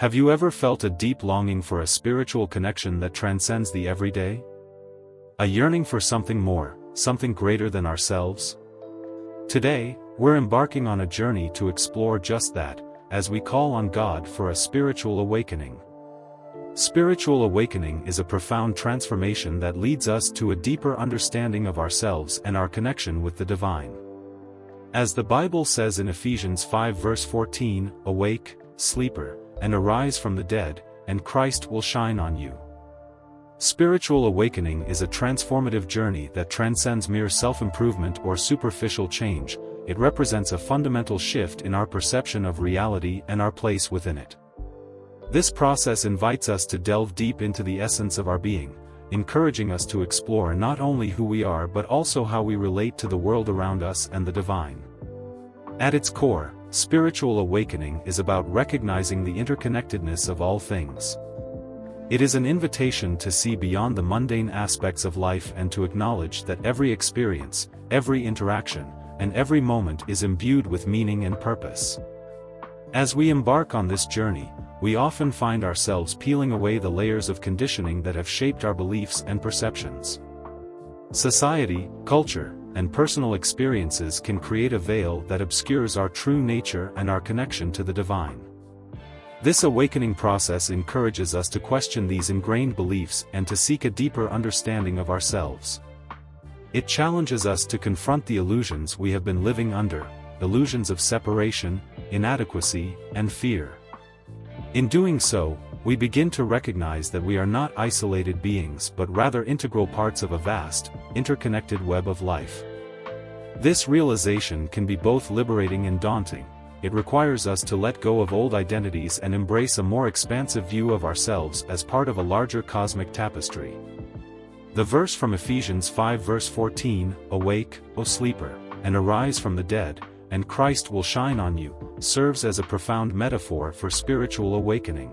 Have you ever felt a deep longing for a spiritual connection that transcends the everyday? A yearning for something more, something greater than ourselves? Today, we're embarking on a journey to explore just that, as we call on God for a spiritual awakening. Spiritual awakening is a profound transformation that leads us to a deeper understanding of ourselves and our connection with the divine. As the Bible says in Ephesians 5 verse 14, "Awake, sleeper, and arise from the dead, and Christ will shine on you." Spiritual awakening is a transformative journey that transcends mere self-improvement or superficial change. It represents a fundamental shift in our perception of reality and our place within it. This process invites us to delve deep into the essence of our being, encouraging us to explore not only who we are but also how we relate to the world around us and the divine. At its core, spiritual awakening is about recognizing the interconnectedness of all things. It is an invitation to see beyond the mundane aspects of life and to acknowledge that every experience, every interaction, and every moment is imbued with meaning and purpose. As we embark on this journey, we often find ourselves peeling away the layers of conditioning that have shaped our beliefs and perceptions. Society, culture, and personal experiences can create a veil that obscures our true nature and our connection to the divine. This awakening process encourages us to question these ingrained beliefs and to seek a deeper understanding of ourselves. It challenges us to confront the illusions we have been living under, illusions of separation, inadequacy, and fear. In doing so, we begin to recognize that we are not isolated beings but rather integral parts of a vast, interconnected web of life. This realization can be both liberating and daunting. It requires us to let go of old identities and embrace a more expansive view of ourselves as part of a larger cosmic tapestry. The verse from Ephesians 5 verse 14, "Awake, O sleeper, and arise from the dead, and Christ will shine on you," serves as a profound metaphor for spiritual awakening.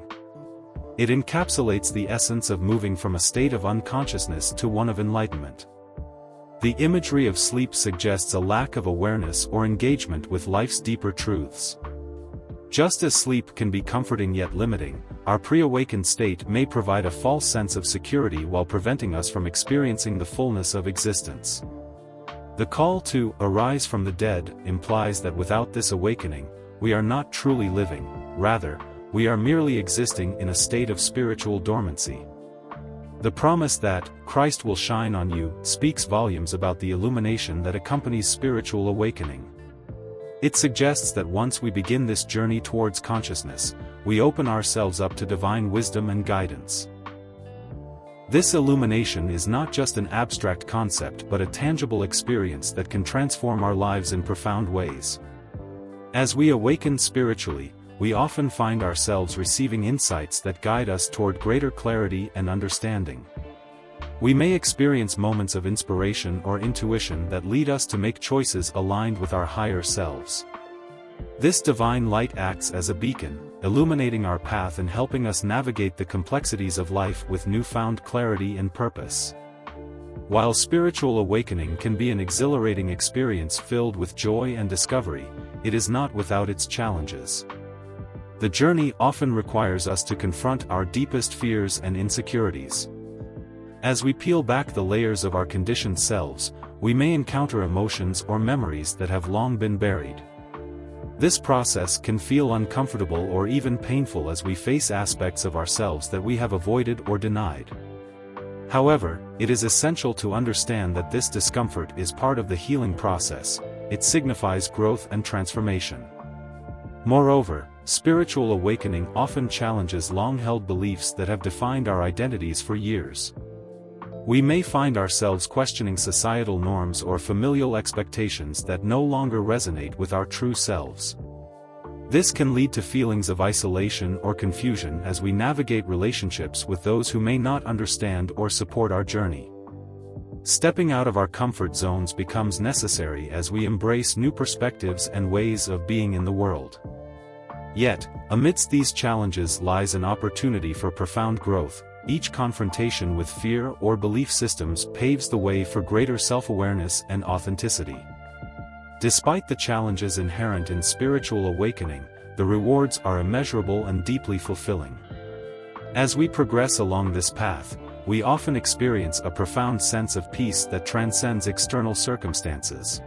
It encapsulates the essence of moving from a state of unconsciousness to one of enlightenment. The imagery of sleep suggests a lack of awareness or engagement with life's deeper truths. Just as sleep can be comforting yet limiting, our pre-awakened state may provide a false sense of security while preventing us from experiencing the fullness of existence. The call to arise from the dead implies that without this awakening, we are not truly living, rather, we are merely existing in a state of spiritual dormancy. The promise that Christ will shine on you speaks volumes about the illumination that accompanies spiritual awakening. It suggests that once we begin this journey towards consciousness, we open ourselves up to divine wisdom and guidance. This illumination is not just an abstract concept but a tangible experience that can transform our lives in profound ways. As we awaken spiritually, we often find ourselves receiving insights that guide us toward greater clarity and understanding. We may experience moments of inspiration or intuition that lead us to make choices aligned with our higher selves. This divine light acts as a beacon, illuminating our path and helping us navigate the complexities of life with newfound clarity and purpose. While spiritual awakening can be an exhilarating experience filled with joy and discovery, it is not without its challenges. The journey often requires us to confront our deepest fears and insecurities. As we peel back the layers of our conditioned selves, we may encounter emotions or memories that have long been buried. This process can feel uncomfortable or even painful as we face aspects of ourselves that we have avoided or denied. However, it is essential to understand that this discomfort is part of the healing process. It signifies growth and transformation. Moreover, spiritual awakening often challenges long-held beliefs that have defined our identities for years. We may find ourselves questioning societal norms or familial expectations that no longer resonate with our true selves. This can lead to feelings of isolation or confusion as we navigate relationships with those who may not understand or support our journey. Stepping out of our comfort zones becomes necessary as we embrace new perspectives and ways of being in the world. Yet, amidst these challenges lies an opportunity for profound growth. Each confrontation with fear or belief systems paves the way for greater self-awareness and authenticity. Despite the challenges inherent in spiritual awakening, the rewards are immeasurable and deeply fulfilling. As we progress along this path, we often experience a profound sense of peace that transcends external circumstances.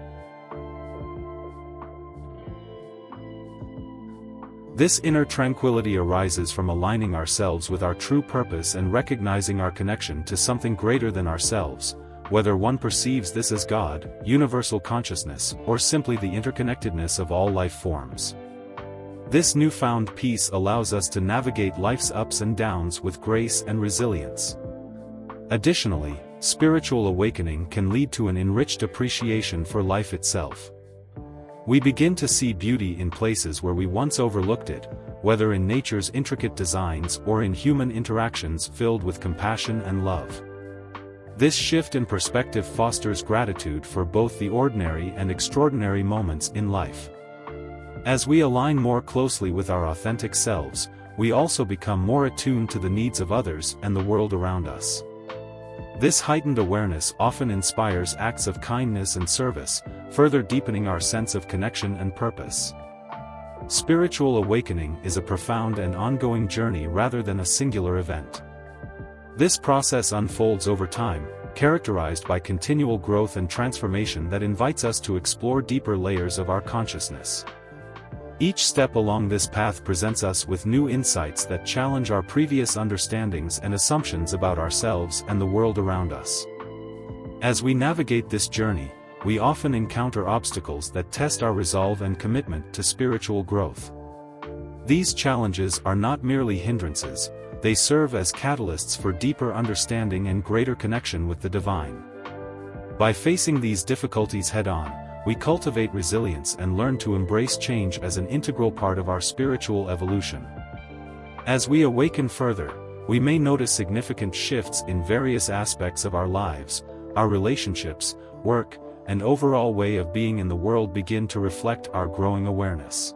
This inner tranquility arises from aligning ourselves with our true purpose and recognizing our connection to something greater than ourselves, whether one perceives this as God, universal consciousness, or simply the interconnectedness of all life forms. This newfound peace allows us to navigate life's ups and downs with grace and resilience. Additionally, spiritual awakening can lead to an enriched appreciation for life itself. We begin to see beauty in places where we once overlooked it, whether in nature's intricate designs or in human interactions filled with compassion and love. This shift in perspective fosters gratitude for both the ordinary and extraordinary moments in life. As we align more closely with our authentic selves, we also become more attuned to the needs of others and the world around us. This heightened awareness often inspires acts of kindness and service, further deepening our sense of connection and purpose. Spiritual awakening is a profound and ongoing journey rather than a singular event. This process unfolds over time, characterized by continual growth and transformation that invites us to explore deeper layers of our consciousness. Each step along this path presents us with new insights that challenge our previous understandings and assumptions about ourselves and the world around us. As we navigate this journey, we often encounter obstacles that test our resolve and commitment to spiritual growth. These challenges are not merely hindrances, they serve as catalysts for deeper understanding and greater connection with the divine. By facing these difficulties head-on, we cultivate resilience and learn to embrace change as an integral part of our spiritual evolution. As we awaken further, we may notice significant shifts in various aspects of our lives, our relationships, work, and overall way of being in the world begin to reflect our growing awareness.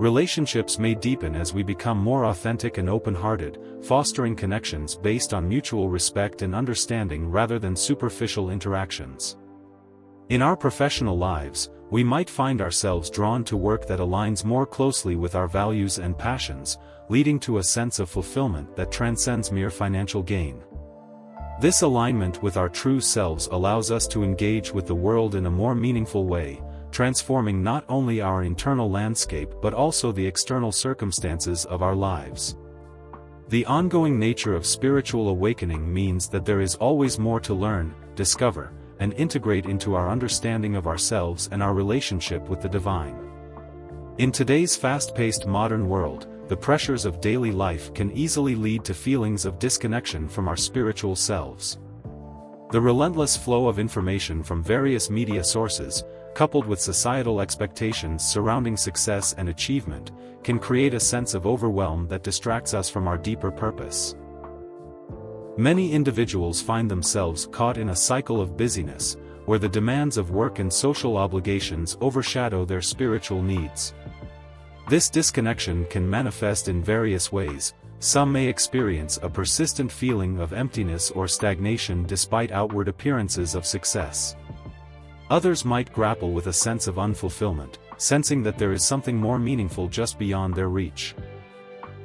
Relationships may deepen as we become more authentic and open-hearted, fostering connections based on mutual respect and understanding rather than superficial interactions. In our professional lives, we might find ourselves drawn to work that aligns more closely with our values and passions, leading to a sense of fulfillment that transcends mere financial gain. This alignment with our true selves allows us to engage with the world in a more meaningful way, transforming not only our internal landscape but also the external circumstances of our lives. The ongoing nature of spiritual awakening means that there is always more to learn, discover, and integrate into our understanding of ourselves and our relationship with the divine. In today's fast-paced modern world, the pressures of daily life can easily lead to feelings of disconnection from our spiritual selves. The relentless flow of information from various media sources, coupled with societal expectations surrounding success and achievement, can create a sense of overwhelm that distracts us from our deeper purpose. Many individuals find themselves caught in a cycle of busyness, where the demands of work and social obligations overshadow their spiritual needs. This disconnection can manifest in various ways. Some may experience a persistent feeling of emptiness or stagnation despite outward appearances of success. Others might grapple with a sense of unfulfillment, sensing that there is something more meaningful just beyond their reach.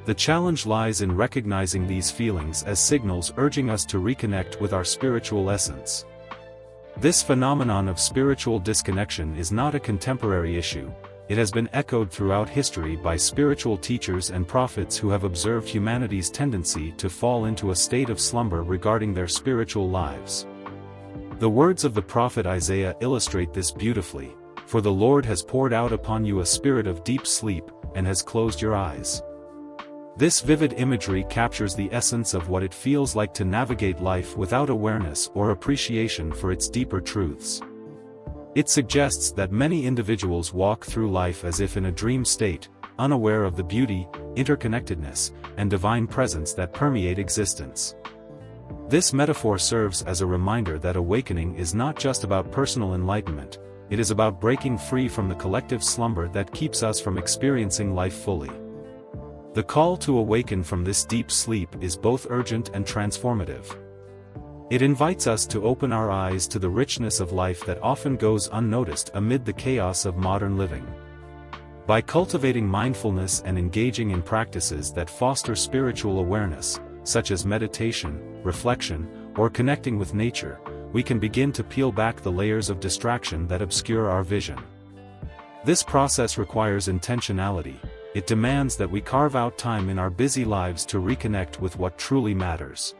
The challenge lies in recognizing these feelings as signals urging us to reconnect with our spiritual essence. This phenomenon of spiritual disconnection is not a contemporary issue. It has been echoed throughout history by spiritual teachers and prophets who have observed humanity's tendency to fall into a state of slumber regarding their spiritual lives. The words of the prophet Isaiah illustrate this beautifully, "For the Lord has poured out upon you a spirit of deep sleep, and has closed your eyes." This vivid imagery captures the essence of what it feels like to navigate life without awareness or appreciation for its deeper truths. It suggests that many individuals walk through life as if in a dream state, unaware of the beauty, interconnectedness, and divine presence that permeate existence. This metaphor serves as a reminder that awakening is not just about personal enlightenment, it is about breaking free from the collective slumber that keeps us from experiencing life fully. The call to awaken from this deep sleep is both urgent and transformative. It invites us to open our eyes to the richness of life that often goes unnoticed amid the chaos of modern living. By cultivating mindfulness and engaging in practices that foster spiritual awareness, such as meditation, reflection, or connecting with nature, we can begin to peel back the layers of distraction that obscure our vision. This process requires intentionality. It demands that we carve out time in our busy lives to reconnect with what truly matters.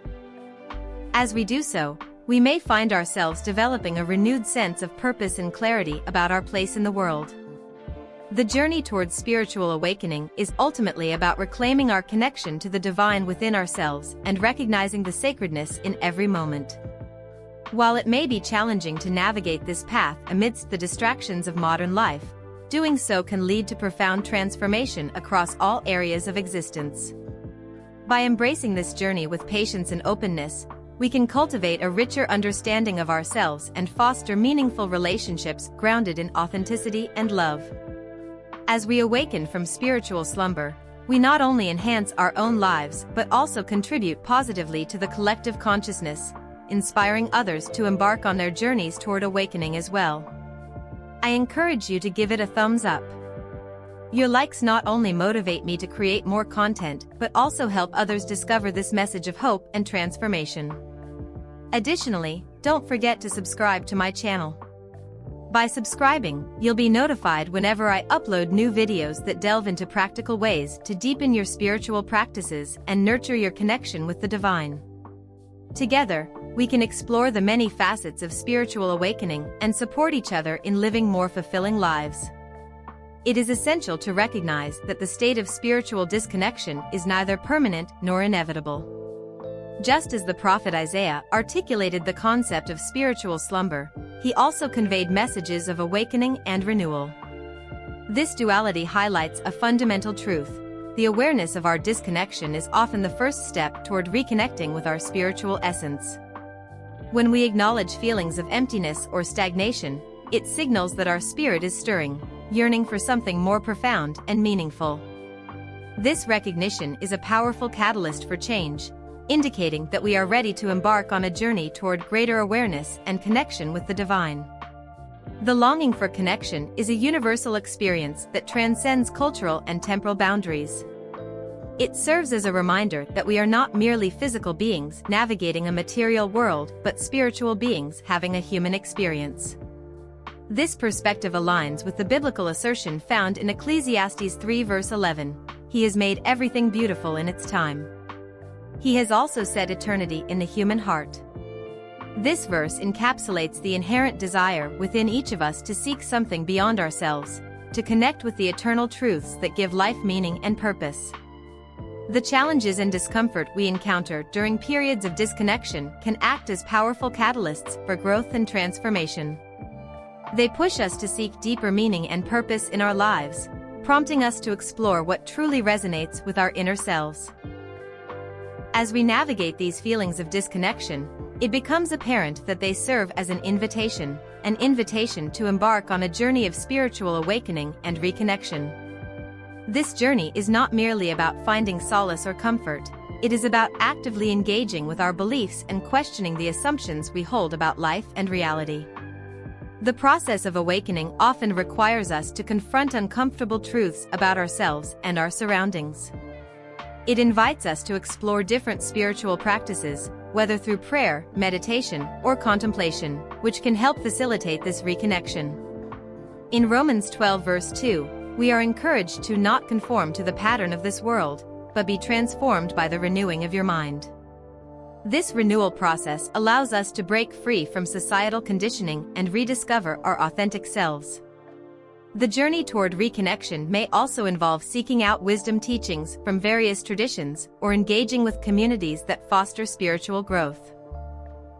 As we do so, we may find ourselves developing a renewed sense of purpose and clarity about our place in the world. The journey towards spiritual awakening is ultimately about reclaiming our connection to the divine within ourselves and recognizing the sacredness in every moment. While it may be challenging to navigate this path amidst the distractions of modern life, doing so can lead to profound transformation across all areas of existence. By embracing this journey with patience and openness, we can cultivate a richer understanding of ourselves and foster meaningful relationships grounded in authenticity and love. As we awaken from spiritual slumber, we not only enhance our own lives but also contribute positively to the collective consciousness, inspiring others to embark on their journeys toward awakening as well. I encourage you to give it a thumbs up. Your likes not only motivate me to create more content but also help others discover this message of hope and transformation. Additionally, don't forget to subscribe to my channel. By subscribing, you'll be notified whenever I upload new videos that delve into practical ways to deepen your spiritual practices and nurture your connection with the divine. Together, we can explore the many facets of spiritual awakening and support each other in living more fulfilling lives. It is essential to recognize that the state of spiritual disconnection is neither permanent nor inevitable. Just as the prophet Isaiah articulated the concept of spiritual slumber, he also conveyed messages of awakening and renewal. This duality highlights a fundamental truth: the awareness of our disconnection is often the first step toward reconnecting with our spiritual essence. When we acknowledge feelings of emptiness or stagnation, it signals that our spirit is stirring, yearning for something more profound and meaningful. This recognition is a powerful catalyst for change, indicating that we are ready to embark on a journey toward greater awareness and connection with the divine. The longing for connection is a universal experience that transcends cultural and temporal boundaries. It serves as a reminder that we are not merely physical beings navigating a material world but spiritual beings having a human experience. This perspective aligns with the biblical assertion found in Ecclesiastes 3 verse 11, "He has made everything beautiful in its time. He has also set eternity in the human heart." This verse encapsulates the inherent desire within each of us to seek something beyond ourselves, to connect with the eternal truths that give life meaning and purpose. The challenges and discomfort we encounter during periods of disconnection can act as powerful catalysts for growth and transformation. They push us to seek deeper meaning and purpose in our lives, prompting us to explore what truly resonates with our inner selves. As we navigate these feelings of disconnection, it becomes apparent that they serve as an invitation to embark on a journey of spiritual awakening and reconnection. This journey is not merely about finding solace or comfort, it is about actively engaging with our beliefs and questioning the assumptions we hold about life and reality. The process of awakening often requires us to confront uncomfortable truths about ourselves and our surroundings. It invites us to explore different spiritual practices, whether through prayer, meditation, or contemplation, which can help facilitate this reconnection. In Romans 12 verse 2, we are encouraged to not conform to the pattern of this world, but be transformed by the renewing of your mind. This renewal process allows us to break free from societal conditioning and rediscover our authentic selves. The journey toward reconnection may also involve seeking out wisdom teachings from various traditions or engaging with communities that foster spiritual growth.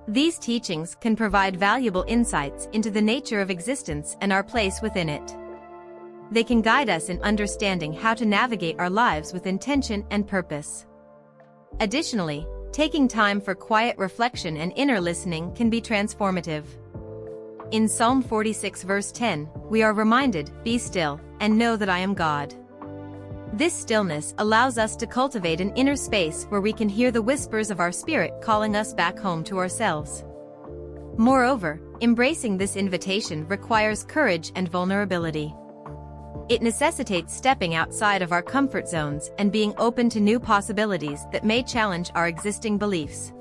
These teachings can provide valuable insights into the nature of existence and our place within it. They can guide us in understanding how to navigate our lives with intention and purpose. Additionally, taking time for quiet reflection and inner listening can be transformative. In Psalm 46 verse 10, we are reminded, "Be still, and know that I am God." This stillness allows us to cultivate an inner space where we can hear the whispers of our spirit calling us back home to ourselves. Moreover, embracing this invitation requires courage and vulnerability. It necessitates stepping outside of our comfort zones and being open to new possibilities that may challenge our existing beliefs.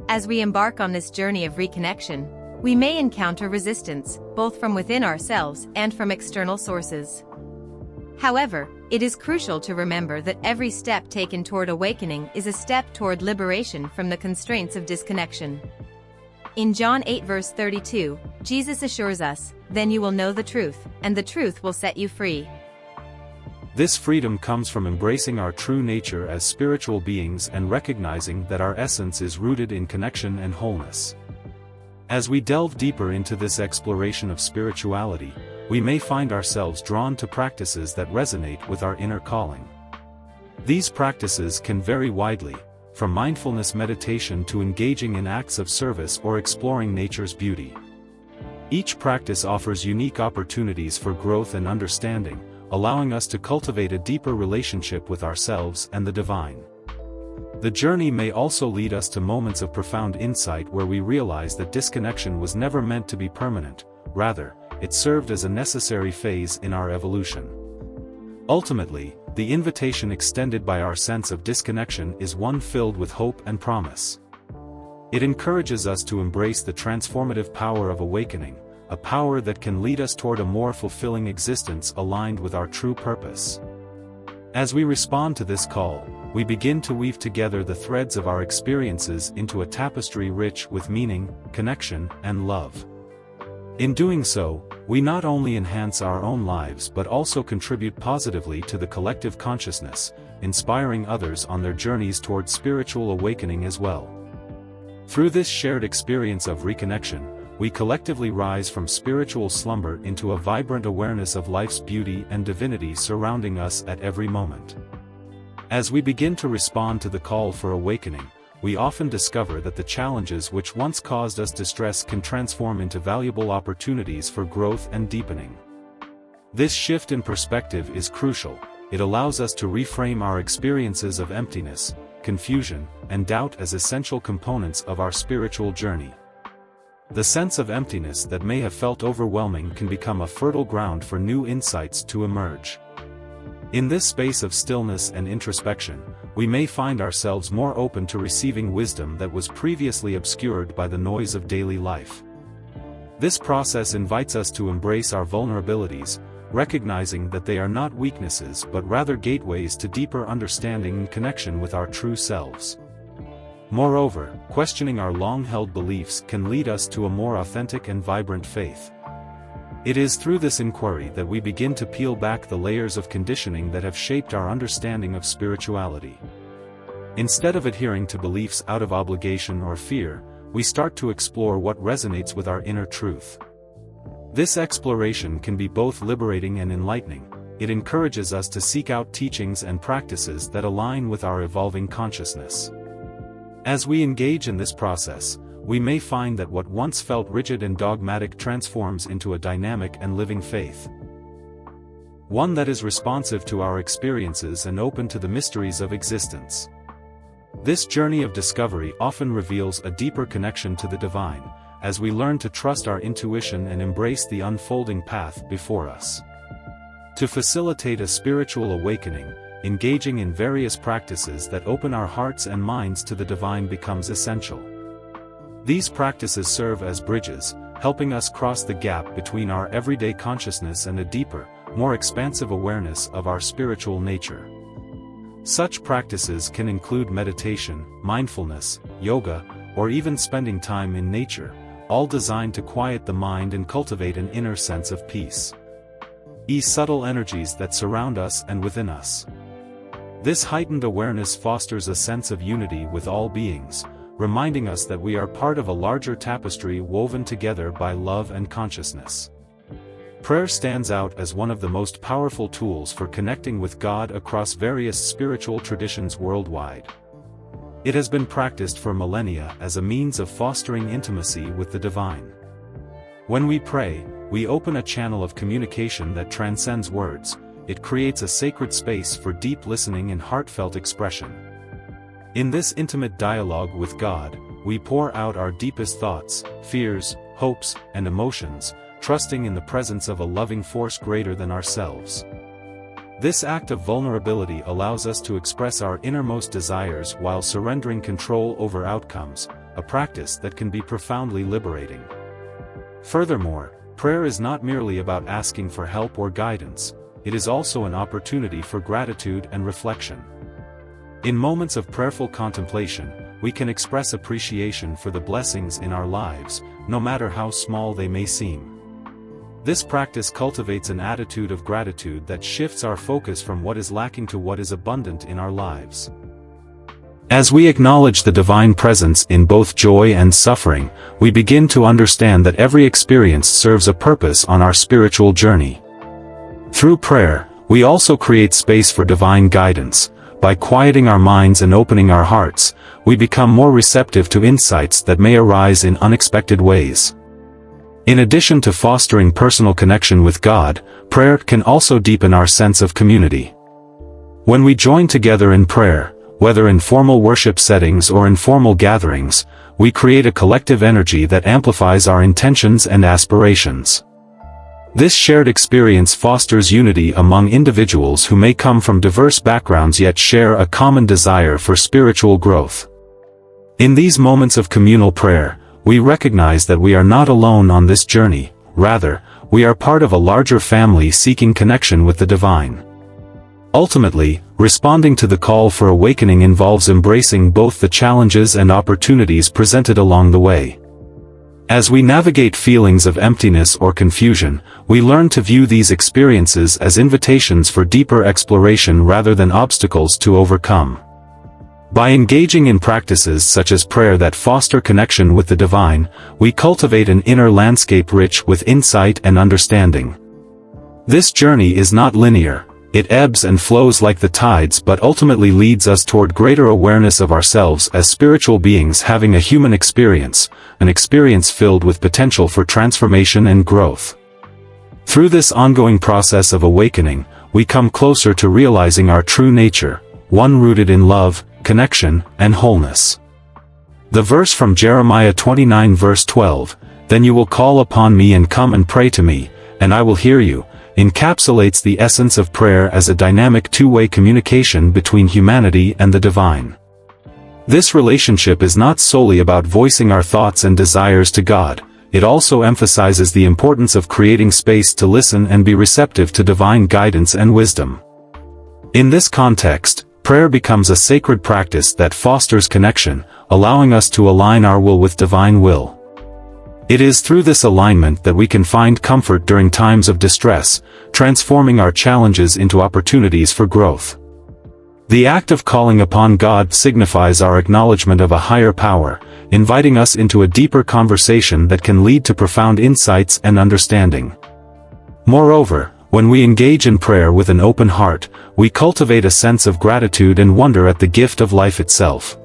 As we embark on this journey of reconnection, we may encounter resistance, both from within ourselves and from external sources. However, it is crucial to remember that every step taken toward awakening is a step toward liberation from the constraints of disconnection. In John 8 verse 32, Jesus assures us, "Then you will know the truth, and the truth will set you free." This freedom comes from embracing our true nature as spiritual beings and recognizing that our essence is rooted in connection and wholeness. As we delve deeper into this exploration of spirituality, we may find ourselves drawn to practices that resonate with our inner calling. These practices can vary widely, from mindfulness meditation to engaging in acts of service or exploring nature's beauty. Each practice offers unique opportunities for growth and understanding, allowing us to cultivate a deeper relationship with ourselves and the divine. The journey may also lead us to moments of profound insight where we realize that disconnection was never meant to be permanent, rather, it served as a necessary phase in our evolution. Ultimately, the invitation extended by our sense of disconnection is one filled with hope and promise. It encourages us to embrace the transformative power of awakening, a power that can lead us toward a more fulfilling existence aligned with our true purpose. As we respond to this call, we begin to weave together the threads of our experiences into a tapestry rich with meaning, connection, and love. In doing so, we not only enhance our own lives but also contribute positively to the collective consciousness, inspiring others on their journeys toward spiritual awakening as well. Through this shared experience of reconnection, we collectively rise from spiritual slumber into a vibrant awareness of life's beauty and divinity surrounding us at every moment. As we begin to respond to the call for awakening, we often discover that the challenges which once caused us distress can transform into valuable opportunities for growth and deepening. This shift in perspective is crucial. It allows us to reframe our experiences of emptiness, confusion, and doubt as essential components of our spiritual journey. The sense of emptiness that may have felt overwhelming can become a fertile ground for new insights to emerge. In this space of stillness and introspection, we may find ourselves more open to receiving wisdom that was previously obscured by the noise of daily life. This process invites us to embrace our vulnerabilities, recognizing that they are not weaknesses but rather gateways to deeper understanding and connection with our true selves. Moreover, questioning our long-held beliefs can lead us to a more authentic and vibrant faith. It is through this inquiry that we begin to peel back the layers of conditioning that have shaped our understanding of spirituality. Instead of adhering to beliefs out of obligation or fear, we start to explore what resonates with our inner truth. This exploration can be both liberating and enlightening. It encourages us to seek out teachings and practices that align with our evolving consciousness. As we engage in this process, we may find that what once felt rigid and dogmatic transforms into a dynamic and living faith. One that is responsive to our experiences and open to the mysteries of existence. This journey of discovery often reveals a deeper connection to the divine, as we learn to trust our intuition and embrace the unfolding path before us. To facilitate a spiritual awakening, engaging in various practices that open our hearts and minds to the divine becomes essential. These practices serve as bridges, helping us cross the gap between our everyday consciousness and a deeper, more expansive awareness of our spiritual nature. Such practices can include meditation, mindfulness, yoga, or even spending time in nature, all designed to quiet the mind and cultivate an inner sense of peace. Subtle energies that surround us and within us. This heightened awareness fosters a sense of unity with all beings, reminding us that we are part of a larger tapestry woven together by love and consciousness. Prayer stands out as one of the most powerful tools for connecting with God across various spiritual traditions worldwide. It has been practiced for millennia as a means of fostering intimacy with the divine. When we pray, we open a channel of communication that transcends words. It creates a sacred space for deep listening and heartfelt expression. In this intimate dialogue with God, we pour out our deepest thoughts, fears, hopes, and emotions, trusting in the presence of a loving force greater than ourselves. This act of vulnerability allows us to express our innermost desires while surrendering control over outcomes, a practice that can be profoundly liberating. Furthermore, prayer is not merely about asking for help or guidance, it is also an opportunity for gratitude and reflection. In moments of prayerful contemplation, we can express appreciation for the blessings in our lives, no matter how small they may seem. This practice cultivates an attitude of gratitude that shifts our focus from what is lacking to what is abundant in our lives. As we acknowledge the divine presence in both joy and suffering, we begin to understand that every experience serves a purpose on our spiritual journey. Through prayer, we also create space for divine guidance. By quieting our minds and opening our hearts, we become more receptive to insights that may arise in unexpected ways. In addition to fostering personal connection with God, prayer can also deepen our sense of community. When we join together in prayer, whether in formal worship settings or informal gatherings, we create a collective energy that amplifies our intentions and aspirations. This shared experience fosters unity among individuals who may come from diverse backgrounds yet share a common desire for spiritual growth. In these moments of communal prayer, we recognize that we are not alone on this journey, rather, we are part of a larger family seeking connection with the divine. Ultimately, responding to the call for awakening involves embracing both the challenges and opportunities presented along the way. As we navigate feelings of emptiness or confusion, we learn to view these experiences as invitations for deeper exploration rather than obstacles to overcome. By engaging in practices such as prayer that foster connection with the divine, we cultivate an inner landscape rich with insight and understanding. This journey is not linear, it ebbs and flows like the tides but ultimately leads us toward greater awareness of ourselves as spiritual beings having a human experience, an experience filled with potential for transformation and growth. Through this ongoing process of awakening, we come closer to realizing our true nature, one rooted in love, connection, and wholeness. The verse from Jeremiah 29 verse 12, "Then you will call upon me and come and pray to me, and I will hear you," encapsulates the essence of prayer as a dynamic two-way communication between humanity and the divine. This relationship is not solely about voicing our thoughts and desires to God, it also emphasizes the importance of creating space to listen and be receptive to divine guidance and wisdom. In this context, prayer becomes a sacred practice that fosters connection, allowing us to align our will with divine will. It is through this alignment that we can find comfort during times of distress, transforming our challenges into opportunities for growth. The act of calling upon God signifies our acknowledgement of a higher power, inviting us into a deeper conversation that can lead to profound insights and understanding. Moreover, when we engage in prayer with an open heart, we cultivate a sense of gratitude and wonder at the gift of life itself.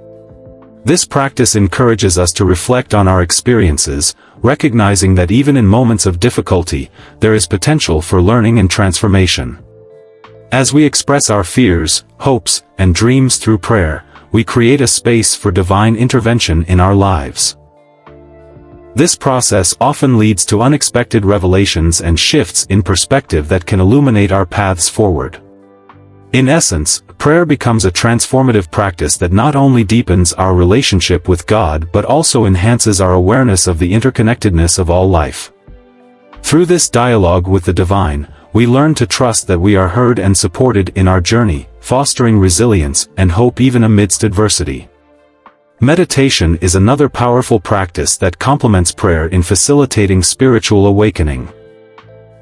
This practice encourages us to reflect on our experiences, recognizing that even in moments of difficulty, there is potential for learning and transformation. As we express our fears, hopes, and dreams through prayer, we create a space for divine intervention in our lives. This process often leads to unexpected revelations and shifts in perspective that can illuminate our paths forward. In essence, prayer becomes a transformative practice that not only deepens our relationship with God but also enhances our awareness of the interconnectedness of all life. Through this dialogue with the divine, we learn to trust that we are heard and supported in our journey, fostering resilience and hope even amidst adversity. Meditation is another powerful practice that complements prayer in facilitating spiritual awakening.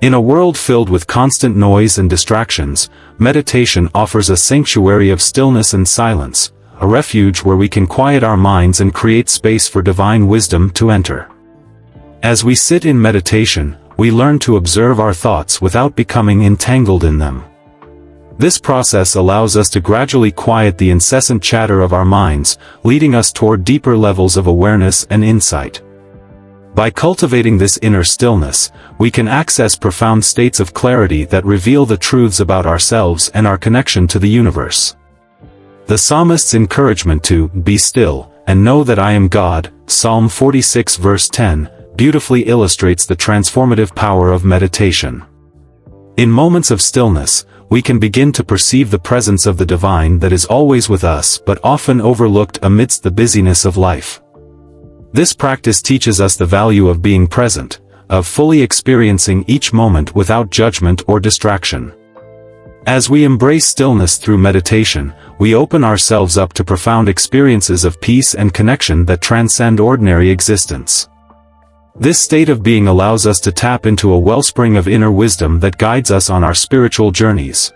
In a world filled with constant noise and distractions, meditation offers a sanctuary of stillness and silence, a refuge where we can quiet our minds and create space for divine wisdom to enter. As we sit in meditation, we learn to observe our thoughts without becoming entangled in them. This process allows us to gradually quiet the incessant chatter of our minds, leading us toward deeper levels of awareness and insight. By cultivating this inner stillness, we can access profound states of clarity that reveal the truths about ourselves and our connection to the universe. The psalmist's encouragement to "be still, and know that I am God," Psalm 46 verse 10, beautifully illustrates the transformative power of meditation. In moments of stillness, we can begin to perceive the presence of the divine that is always with us but often overlooked amidst the busyness of life. This practice teaches us the value of being present, of fully experiencing each moment without judgment or distraction. As we embrace stillness through meditation, we open ourselves up to profound experiences of peace and connection that transcend ordinary existence. This state of being allows us to tap into a wellspring of inner wisdom that guides us on our spiritual journeys.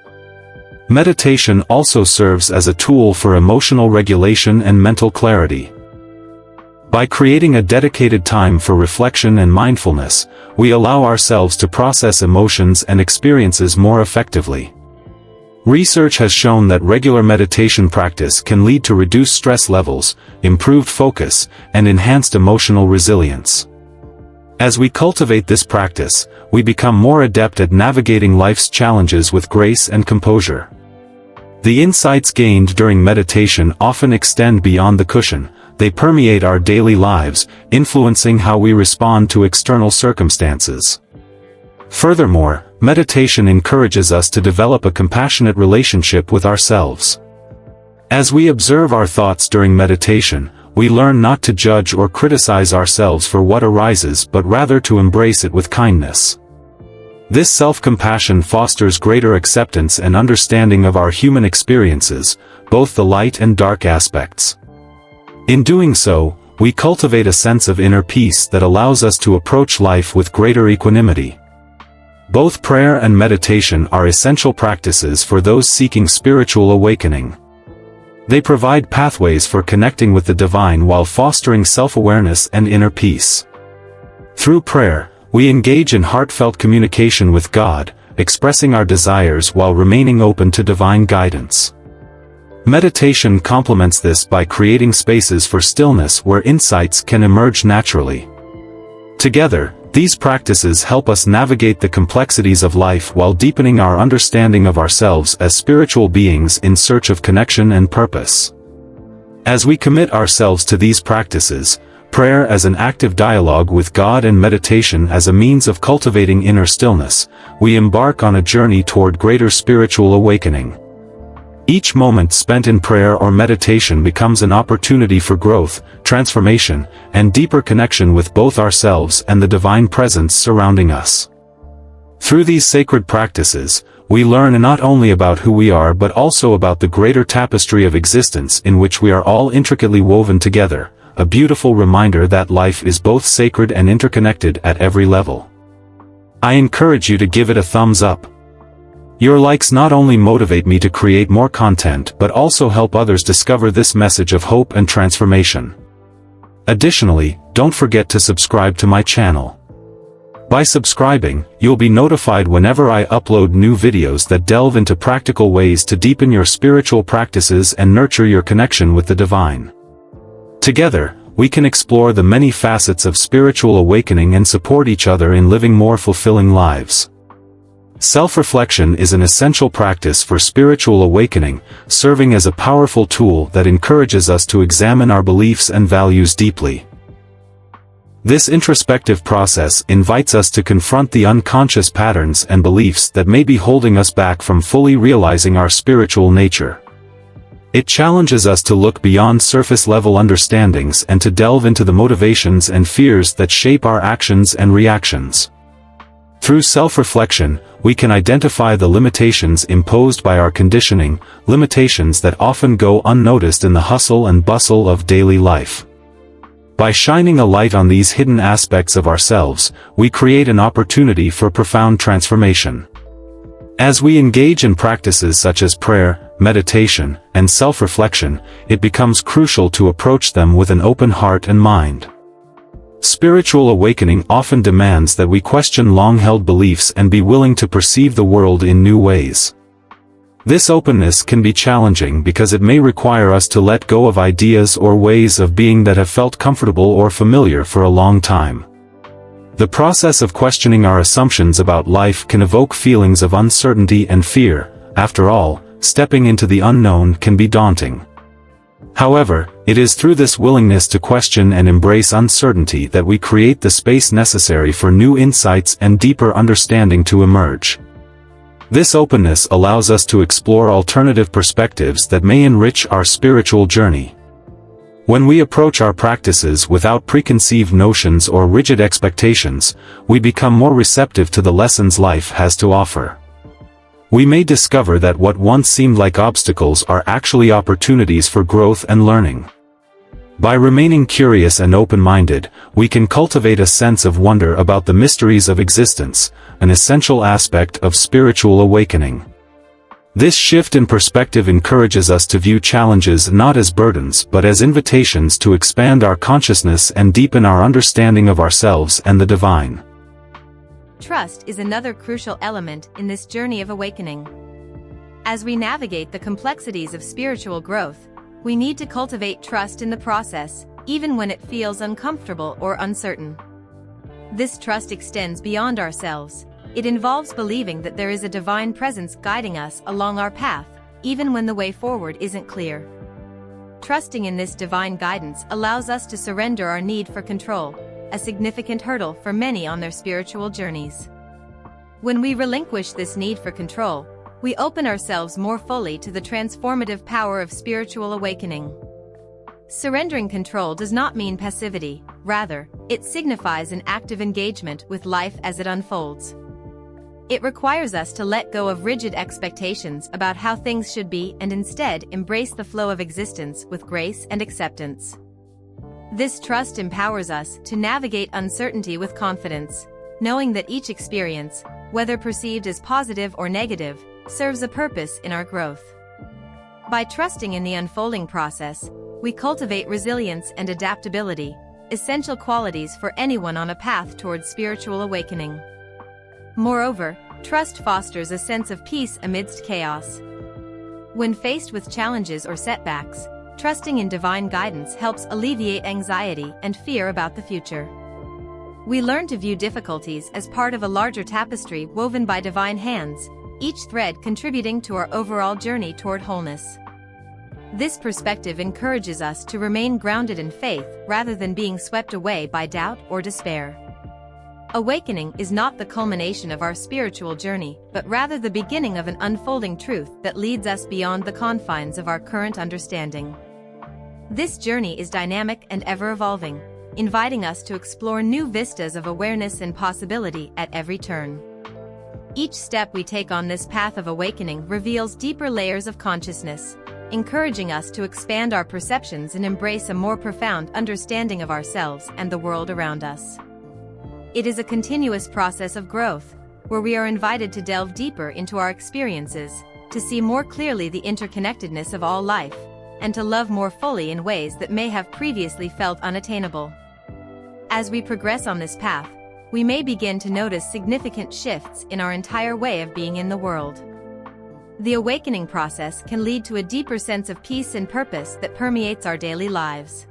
Meditation also serves as a tool for emotional regulation and mental clarity. By creating a dedicated time for reflection and mindfulness, we allow ourselves to process emotions and experiences more effectively. Research has shown that regular meditation practice can lead to reduced stress levels, improved focus, and enhanced emotional resilience. As we cultivate this practice, we become more adept at navigating life's challenges with grace and composure. The insights gained during meditation often extend beyond the cushion. They permeate our daily lives, influencing how we respond to external circumstances. Furthermore, meditation encourages us to develop a compassionate relationship with ourselves. As we observe our thoughts during meditation, we learn not to judge or criticize ourselves for what arises but rather to embrace it with kindness. This self-compassion fosters greater acceptance and understanding of our human experiences, both the light and dark aspects. In doing so, we cultivate a sense of inner peace that allows us to approach life with greater equanimity. Both prayer and meditation are essential practices for those seeking spiritual awakening. They provide pathways for connecting with the divine while fostering self-awareness and inner peace. Through prayer, we engage in heartfelt communication with God, expressing our desires while remaining open to divine guidance. Meditation complements this by creating spaces for stillness where insights can emerge naturally. Together, these practices help us navigate the complexities of life while deepening our understanding of ourselves as spiritual beings in search of connection and purpose. As we commit ourselves to these practices, prayer as an active dialogue with God and meditation as a means of cultivating inner stillness, we embark on a journey toward greater spiritual awakening. Each moment spent in prayer or meditation becomes an opportunity for growth, transformation, and deeper connection with both ourselves and the divine presence surrounding us. Through these sacred practices, we learn not only about who we are but also about the greater tapestry of existence in which we are all intricately woven together, a beautiful reminder that life is both sacred and interconnected at every level. I encourage you to give it a thumbs up. Your likes not only motivate me to create more content but also help others discover this message of hope and transformation. Additionally, don't forget to subscribe to my channel. By subscribing, you'll be notified whenever I upload new videos that delve into practical ways to deepen your spiritual practices and nurture your connection with the divine. Together, we can explore the many facets of spiritual awakening and support each other in living more fulfilling lives. Self-reflection is an essential practice for spiritual awakening, serving as a powerful tool that encourages us to examine our beliefs and values deeply. This introspective process invites us to confront the unconscious patterns and beliefs that may be holding us back from fully realizing our spiritual nature. It challenges us to look beyond surface-level understandings and to delve into the motivations and fears that shape our actions and reactions. Through self-reflection, we can identify the limitations imposed by our conditioning, limitations that often go unnoticed in the hustle and bustle of daily life. By shining a light on these hidden aspects of ourselves, we create an opportunity for profound transformation. As we engage in practices such as prayer, meditation, and self-reflection, it becomes crucial to approach them with an open heart and mind. Spiritual awakening often demands that we question long-held beliefs and be willing to perceive the world in new ways. This openness can be challenging because it may require us to let go of ideas or ways of being that have felt comfortable or familiar for a long time. The process of questioning our assumptions about life can evoke feelings of uncertainty and fear. After all, stepping into the unknown can be daunting. However, it is through this willingness to question and embrace uncertainty that we create the space necessary for new insights and deeper understanding to emerge. This openness allows us to explore alternative perspectives that may enrich our spiritual journey. When we approach our practices without preconceived notions or rigid expectations, we become more receptive to the lessons life has to offer. We may discover that what once seemed like obstacles are actually opportunities for growth and learning. By remaining curious and open-minded, we can cultivate a sense of wonder about the mysteries of existence, an essential aspect of spiritual awakening. This shift in perspective encourages us to view challenges not as burdens but as invitations to expand our consciousness and deepen our understanding of ourselves and the divine. Trust is another crucial element in this journey of awakening. As we navigate the complexities of spiritual growth, we need to cultivate trust in the process, even when it feels uncomfortable or uncertain. This trust extends beyond ourselves. It involves believing that there is a divine presence guiding us along our path, even when the way forward isn't clear. Trusting in this divine guidance allows us to surrender our need for control, a significant hurdle for many on their spiritual journeys. When we relinquish this need for control, we open ourselves more fully to the transformative power of spiritual awakening. Surrendering control does not mean passivity, rather, it signifies an active engagement with life as it unfolds. It requires us to let go of rigid expectations about how things should be and instead embrace the flow of existence with grace and acceptance. This trust empowers us to navigate uncertainty with confidence, knowing that each experience, whether perceived as positive or negative, serves a purpose in our growth. By trusting in the unfolding process, we cultivate resilience and adaptability, essential qualities for anyone on a path towards spiritual awakening. Moreover, trust fosters a sense of peace amidst chaos. When faced with challenges or setbacks, trusting in divine guidance helps alleviate anxiety and fear about the future. We learn to view difficulties as part of a larger tapestry woven by divine hands, each thread contributing to our overall journey toward wholeness. This perspective encourages us to remain grounded in faith rather than being swept away by doubt or despair. Awakening is not the culmination of our spiritual journey, but rather the beginning of an unfolding truth that leads us beyond the confines of our current understanding. This journey is dynamic and ever-evolving, inviting us to explore new vistas of awareness and possibility at every turn. Each step we take on this path of awakening reveals deeper layers of consciousness, encouraging us to expand our perceptions and embrace a more profound understanding of ourselves and the world around us. It is a continuous process of growth, where we are invited to delve deeper into our experiences, to see more clearly the interconnectedness of all life, and to love more fully in ways that may have previously felt unattainable. As we progress on this path, we may begin to notice significant shifts in our entire way of being in the world. The awakening process can lead to a deeper sense of peace and purpose that permeates our daily lives.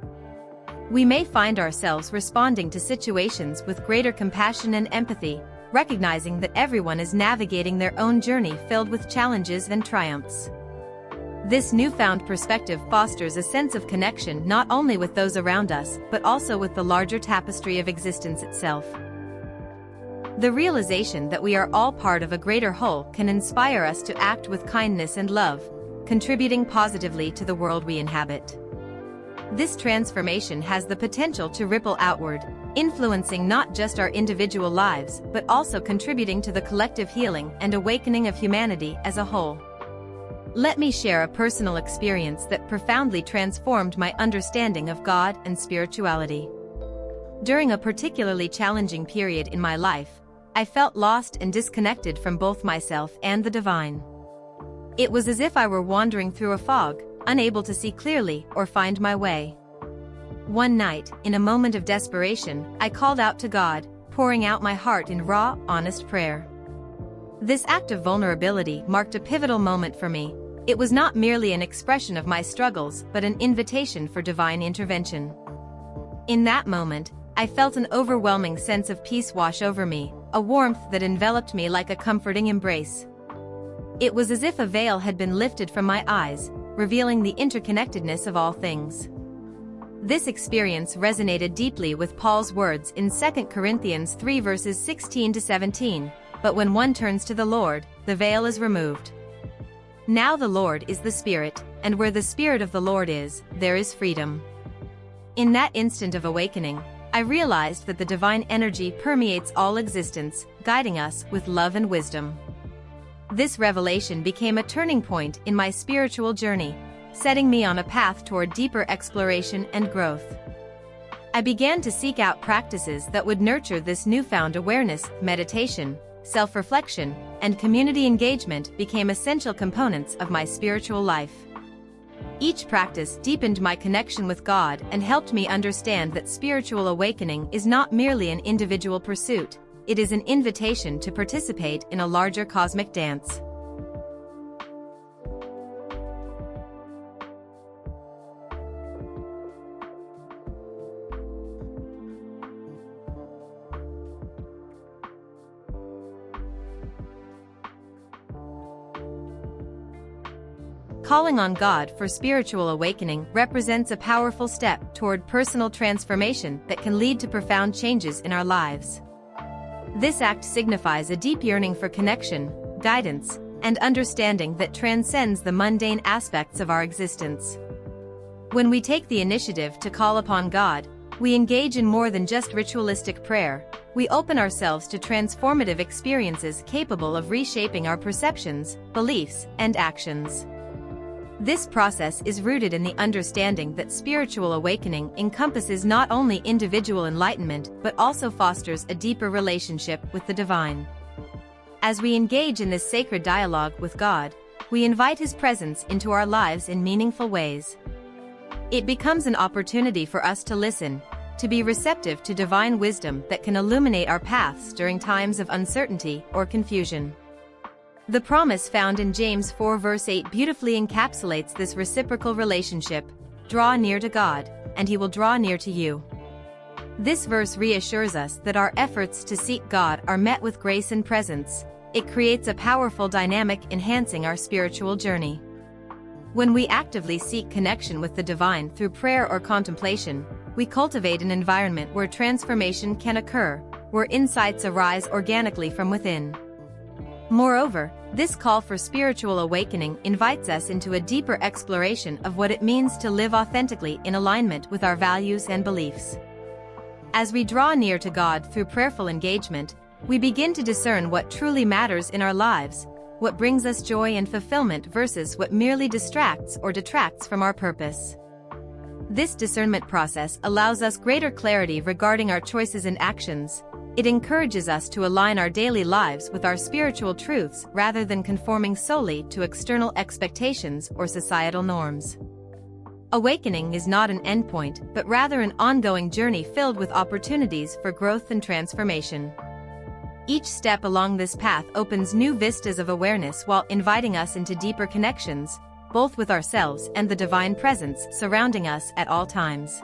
We may find ourselves responding to situations with greater compassion and empathy, recognizing that everyone is navigating their own journey filled with challenges and triumphs. This newfound perspective fosters a sense of connection not only with those around us, but also with the larger tapestry of existence itself. The realization that we are all part of a greater whole can inspire us to act with kindness and love, contributing positively to the world we inhabit. This transformation has the potential to ripple outward, influencing not just our individual lives, but also contributing to the collective healing and awakening of humanity as a whole. Let me share a personal experience that profoundly transformed my understanding of God and spirituality. During a particularly challenging period in my life, I felt lost and disconnected from both myself and the divine. It was as if I were wandering through a fog, unable to see clearly or find my way. One night, in a moment of desperation, I called out to God, pouring out my heart in raw, honest prayer. This act of vulnerability marked a pivotal moment for me. It was not merely an expression of my struggles, but an invitation for divine intervention. In that moment, I felt an overwhelming sense of peace wash over me, a warmth that enveloped me like a comforting embrace. It was as if a veil had been lifted from my eyes, revealing the interconnectedness of all things. This experience resonated deeply with Paul's words in 2 Corinthians 3 verses 16 to 17, "But when one turns to the Lord, the veil is removed. Now the Lord is the Spirit, and where the Spirit of the Lord is, there is freedom." In that instant of awakening, I realized that the divine energy permeates all existence, guiding us with love and wisdom. This revelation became a turning point in my spiritual journey, setting me on a path toward deeper exploration and growth. I began to seek out practices that would nurture this newfound awareness. Meditation, self-reflection, and community engagement became essential components of my spiritual life. Each practice deepened my connection with God and helped me understand that spiritual awakening is not merely an individual pursuit, it is an invitation to participate in a larger cosmic dance. Calling on God for spiritual awakening represents a powerful step toward personal transformation that can lead to profound changes in our lives. This act signifies a deep yearning for connection, guidance, and understanding that transcends the mundane aspects of our existence. When we take the initiative to call upon God, we engage in more than just ritualistic prayer. We open ourselves to transformative experiences capable of reshaping our perceptions, beliefs, and actions. This process is rooted in the understanding that spiritual awakening encompasses not only individual enlightenment but also fosters a deeper relationship with the divine. As we engage in this sacred dialogue with God, we invite His presence into our lives in meaningful ways. It becomes an opportunity for us to listen, to be receptive to divine wisdom that can illuminate our paths during times of uncertainty or confusion. The promise found in James 4 verse 8 beautifully encapsulates this reciprocal relationship: "Draw near to God, and He will draw near to you." This verse reassures us that our efforts to seek God are met with grace and presence. It creates a powerful dynamic enhancing our spiritual journey. When we actively seek connection with the divine through prayer or contemplation, we cultivate an environment where transformation can occur, where insights arise organically from within. Moreover, this call for spiritual awakening invites us into a deeper exploration of what it means to live authentically in alignment with our values and beliefs. As we draw near to God through prayerful engagement, we begin to discern what truly matters in our lives, what brings us joy and fulfillment versus what merely distracts or detracts from our purpose. This discernment process allows us greater clarity regarding our choices and actions. It encourages us to align our daily lives with our spiritual truths rather than conforming solely to external expectations or societal norms. Awakening is not an endpoint, but rather an ongoing journey filled with opportunities for growth and transformation. Each step along this path opens new vistas of awareness while inviting us into deeper connections, both with ourselves and the divine presence surrounding us at all times.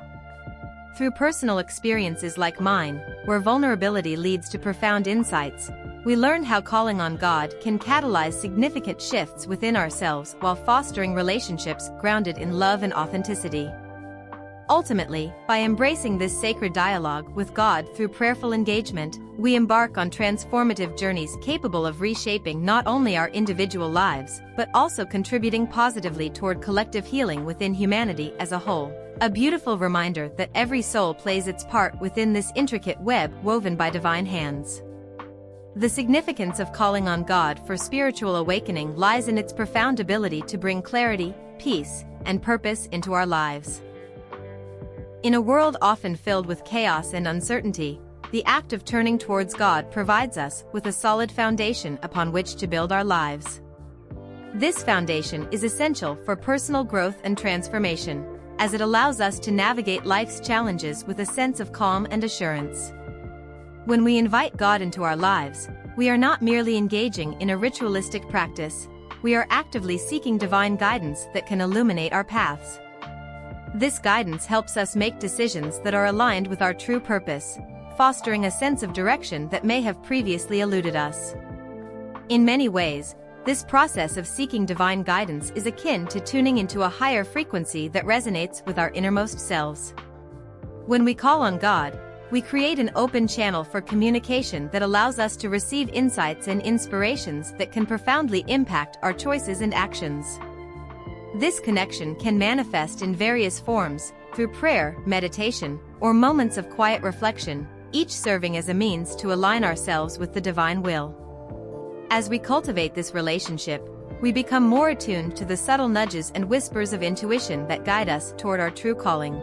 Through personal experiences like mine, where vulnerability leads to profound insights, we learn how calling on God can catalyze significant shifts within ourselves while fostering relationships grounded in love and authenticity. Ultimately, by embracing this sacred dialogue with God through prayerful engagement, we embark on transformative journeys capable of reshaping not only our individual lives, but also contributing positively toward collective healing within humanity as a whole. A beautiful reminder that every soul plays its part within this intricate web woven by divine hands. The significance of calling on God for spiritual awakening lies in its profound ability to bring clarity, peace, and purpose into our lives. In a world often filled with chaos and uncertainty, the act of turning towards God provides us with a solid foundation upon which to build our lives. This foundation is essential for personal growth and transformation, as it allows us to navigate life's challenges with a sense of calm and assurance. When we invite God into our lives, we are not merely engaging in a ritualistic practice, we are actively seeking divine guidance that can illuminate our paths. This guidance helps us make decisions that are aligned with our true purpose, fostering a sense of direction that may have previously eluded us. In many ways, This process of seeking divine guidance is akin to tuning into a higher frequency that resonates with our innermost selves. When we call on God, we create an open channel for communication that allows us to receive insights and inspirations that can profoundly impact our choices and actions. This connection can manifest in various forms, through prayer, meditation, or moments of quiet reflection, each serving as a means to align ourselves with the divine will. As we cultivate this relationship, we become more attuned to the subtle nudges and whispers of intuition that guide us toward our true calling.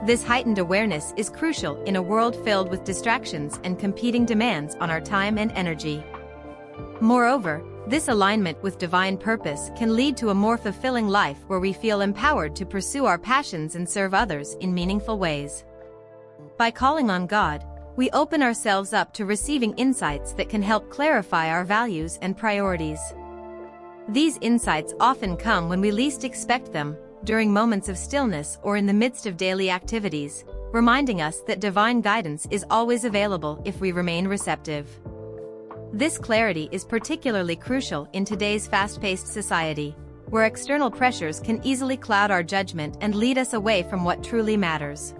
This heightened awareness is crucial in a world filled with distractions and competing demands on our time and energy. Moreover, this alignment with divine purpose can lead to a more fulfilling life where we feel empowered to pursue our passions and serve others in meaningful ways. By calling on God, we open ourselves up to receiving insights that can help clarify our values and priorities. These insights often come when we least expect them, during moments of stillness or in the midst of daily activities, reminding us that divine guidance is always available if we remain receptive. This clarity is particularly crucial in today's fast-paced society, where external pressures can easily cloud our judgment and lead us away from what truly matters.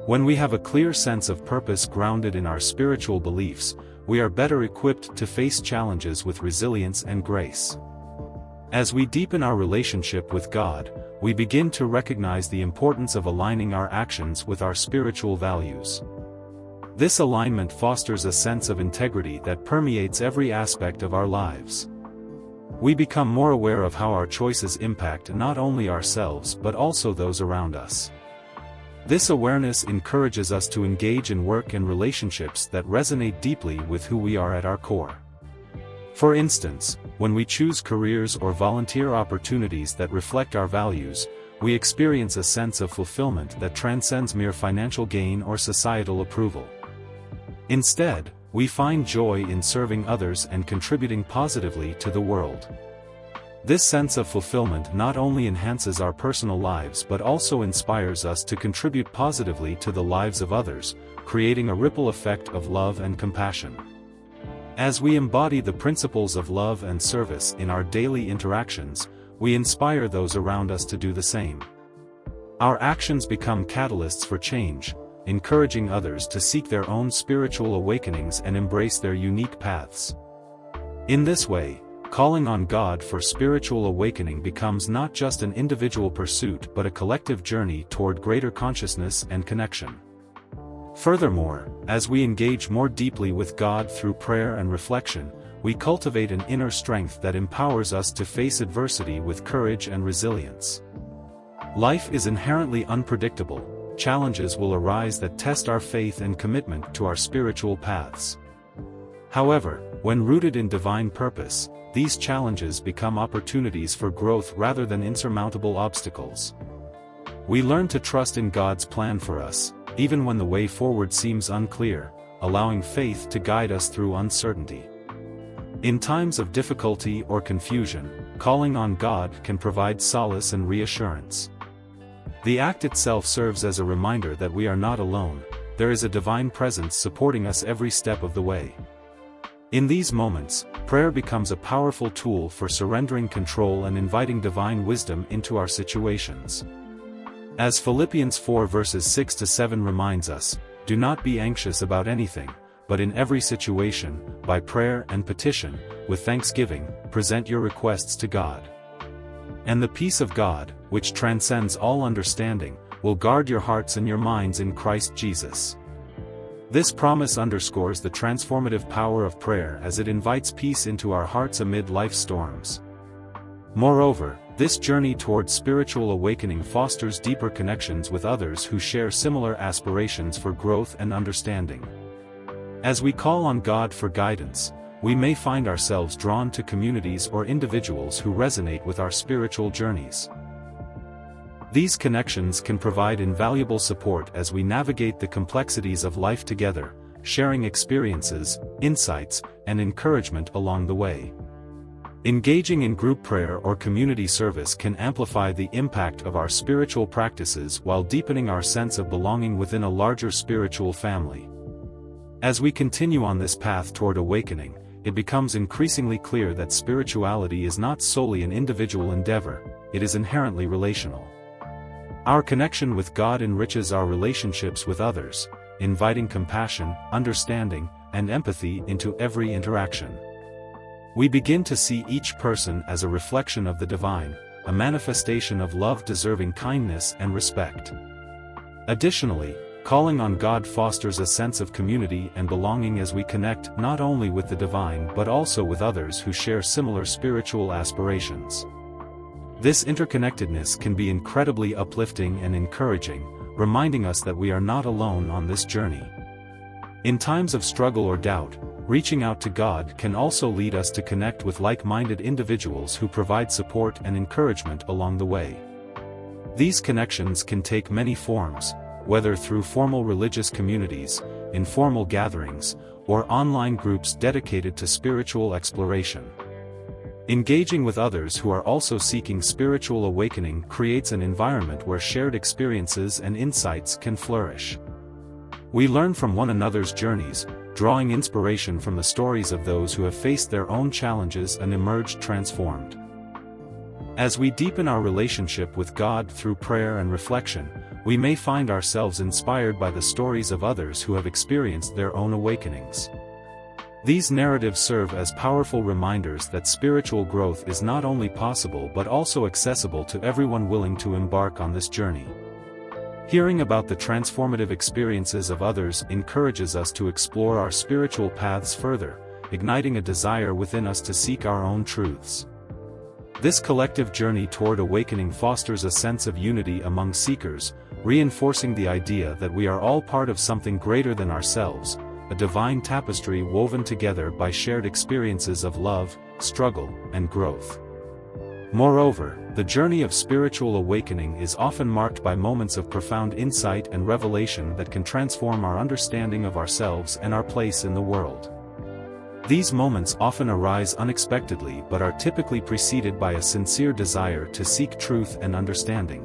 When we have a clear sense of purpose grounded in our spiritual beliefs, we are better equipped to face challenges with resilience and grace. As we deepen our relationship with God, we begin to recognize the importance of aligning our actions with our spiritual values. This alignment fosters a sense of integrity that permeates every aspect of our lives. We become more aware of how our choices impact not only ourselves but also those around us. This awareness encourages us to engage in work and relationships that resonate deeply with who we are at our core. For instance, when we choose careers or volunteer opportunities that reflect our values, we experience a sense of fulfillment that transcends mere financial gain or societal approval. Instead, we find joy in serving others and contributing positively to the world. This sense of fulfillment not only enhances our personal lives but also inspires us to contribute positively to the lives of others, creating a ripple effect of love and compassion. As we embody the principles of love and service in our daily interactions, we inspire those around us to do the same. Our actions become catalysts for change, encouraging others to seek their own spiritual awakenings and embrace their unique paths. In this way, calling on God for spiritual awakening becomes not just an individual pursuit but a collective journey toward greater consciousness and connection. Furthermore, as we engage more deeply with God through prayer and reflection, we cultivate an inner strength that empowers us to face adversity with courage and resilience. Life is inherently unpredictable. Challenges will arise that test our faith and commitment to our spiritual paths. However, when rooted in divine purpose, these challenges become opportunities for growth rather than insurmountable obstacles. We learn to trust in God's plan for us, even when the way forward seems unclear, allowing faith to guide us through uncertainty. In times of difficulty or confusion, calling on God can provide solace and reassurance. The act itself serves as a reminder that we are not alone. There is a divine presence supporting us every step of the way. In these moments, prayer becomes a powerful tool for surrendering control and inviting divine wisdom into our situations. As Philippians 4 verses 6 to 7 reminds us, do not be anxious about anything, but in every situation, by prayer and petition, with thanksgiving, present your requests to God. And the peace of God, which transcends all understanding, will guard your hearts and your minds in Christ Jesus. This promise underscores the transformative power of prayer as it invites peace into our hearts amid life's storms. Moreover, this journey towards spiritual awakening fosters deeper connections with others who share similar aspirations for growth and understanding. As we call on God for guidance, we may find ourselves drawn to communities or individuals who resonate with our spiritual journeys. These connections can provide invaluable support as we navigate the complexities of life together, sharing experiences, insights, and encouragement along the way. Engaging in group prayer or community service can amplify the impact of our spiritual practices while deepening our sense of belonging within a larger spiritual family. As we continue on this path toward awakening, it becomes increasingly clear that spirituality is not solely an individual endeavor, it is inherently relational. Our connection with God enriches our relationships with others, inviting compassion, understanding, and empathy into every interaction. We begin to see each person as a reflection of the divine, a manifestation of love deserving kindness and respect. Additionally, calling on God fosters a sense of community and belonging as we connect not only with the divine but also with others who share similar spiritual aspirations. This interconnectedness can be incredibly uplifting and encouraging, reminding us that we are not alone on this journey. In times of struggle or doubt, reaching out to God can also lead us to connect with like-minded individuals who provide support and encouragement along the way. These connections can take many forms, whether through formal religious communities, informal gatherings, or online groups dedicated to spiritual exploration. Engaging with others who are also seeking spiritual awakening creates an environment where shared experiences and insights can flourish. We learn from one another's journeys, drawing inspiration from the stories of those who have faced their own challenges and emerged transformed. As we deepen our relationship with God through prayer and reflection, we may find ourselves inspired by the stories of others who have experienced their own awakenings. These narratives serve as powerful reminders that spiritual growth is not only possible but also accessible to everyone willing to embark on this journey. Hearing about the transformative experiences of others encourages us to explore our spiritual paths further, igniting a desire within us to seek our own truths. This collective journey toward awakening fosters a sense of unity among seekers, reinforcing the idea that we are all part of something greater than ourselves, a divine tapestry woven together by shared experiences of love, struggle, and growth. Moreover, the journey of spiritual awakening is often marked by moments of profound insight and revelation that can transform our understanding of ourselves and our place in the world. These moments often arise unexpectedly but are typically preceded by a sincere desire to seek truth and understanding.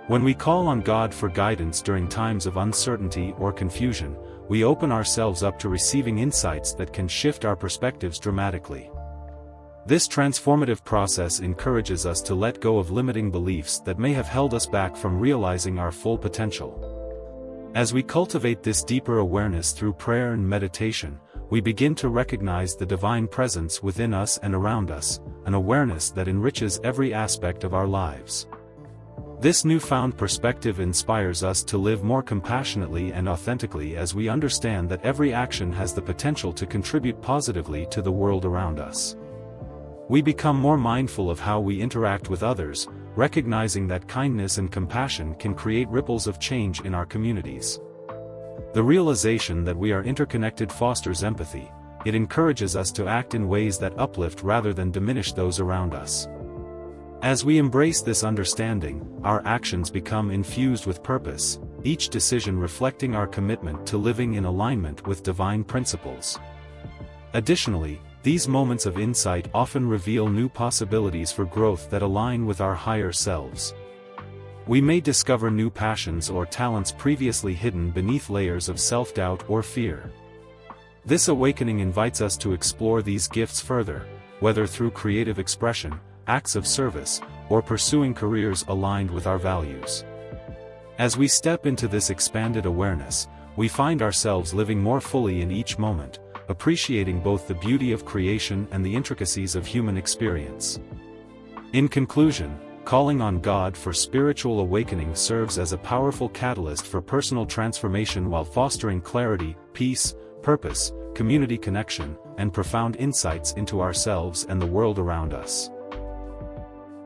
When we call on God for guidance during times of uncertainty or confusion, we open ourselves up to receiving insights that can shift our perspectives dramatically. This transformative process encourages us to let go of limiting beliefs that may have held us back from realizing our full potential. As we cultivate this deeper awareness through prayer and meditation, we begin to recognize the divine presence within us and around us, an awareness that enriches every aspect of our lives. This newfound perspective inspires us to live more compassionately and authentically as we understand that every action has the potential to contribute positively to the world around us. We become more mindful of how we interact with others, recognizing that kindness and compassion can create ripples of change in our communities. The realization that we are interconnected fosters empathy. It encourages us to act in ways that uplift rather than diminish those around us. As we embrace this understanding, our actions become infused with purpose, each decision reflecting our commitment to living in alignment with divine principles. Additionally, these moments of insight often reveal new possibilities for growth that align with our higher selves. We may discover new passions or talents previously hidden beneath layers of self-doubt or fear. This awakening invites us to explore these gifts further, whether through creative expression, acts of service, or pursuing careers aligned with our values. As we step into this expanded awareness, we find ourselves living more fully in each moment, appreciating both the beauty of creation and the intricacies of human experience. In conclusion, calling on God for spiritual awakening serves as a powerful catalyst for personal transformation while fostering clarity, peace, purpose, community connection, and profound insights into ourselves and the world around us.